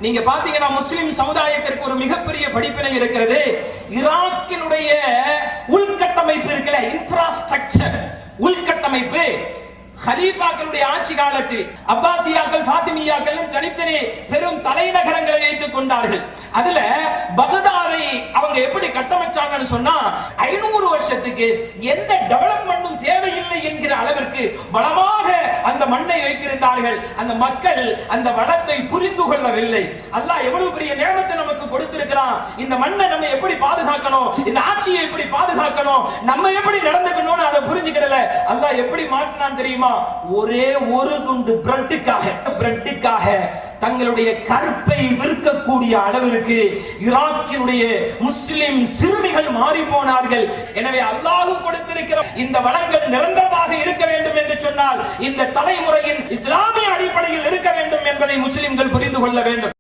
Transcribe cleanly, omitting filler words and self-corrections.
நீங்க பாத்தீங்கன்னா முஸ்லிம் சமுதாயத்திற்கு ஒரு மிகப்பெரிய படிப்பினை இருக்கிறது. ஈராக்கினுடைய உள்கட்டமைப்பு இருக்குல்ல, இன்ஃப்ராஸ்ட்ரக்சர், உள்கட்டமைப்பு ஹலீஃபாக்களுடைய ஆட்சி காலத்தில் அப்பாசியாக்கள், ஃபாத்திமியாக்கள் தனித்தனி பெரும் தலைநகரங்களை வைத்துக் கொண்டார்கள். அதுல பகதாதை அவங்க எப்படி கட்டமைச்சாங்கன்னு சொன்னா 500 வருஷத்துக்கு எந்த டெவலப்மெண்ட்டும் தேவையில்லை என்கிற அளவிற்கு வளமாக அந்த மண்ணை வைத்திருந்தார்கள். அந்த மக்கள் அந்த வளத்தை புரிந்து கொள்ளவில்லை. அல்லாஹ் எவ்வளவு பெரிய நியமத்தை நமக்கு கொடுத்திருக்கிறான். இந்த மண்ணை நம்ம எப்படி பாதுகாக்கணும், இந்த ஆட்சியை எப்படி பாதுகாக்கணும், நம்ம எப்படி நடந்துக்கணும்னு அதை புரிஞ்சுக்கிடல. அல்லாஹ் எப்படி மாட்டினான் தெரியுமா? ஒரே ஒரு துண்டு பிரெட்டுக்காக தங்களுடைய கற்பை விற்கக்கூடிய அளவிற்கு ஈராக்கினுடைய முஸ்லிம் சிறுமிகள் மாறி போனார்கள். எனவே அல்லாஹ் கொடுத்திருக்கிற இந்த வளங்கள் நிரந்தரமாக இருக்க வேண்டும் என்று சொன்னால் இந்த தலைமுறையின் இஸ்லாமிய அடிப்படையில் இருக்க வேண்டும் என்பதை முஸ்லிம்கள் புரிந்து கொள்ள வேண்டும்.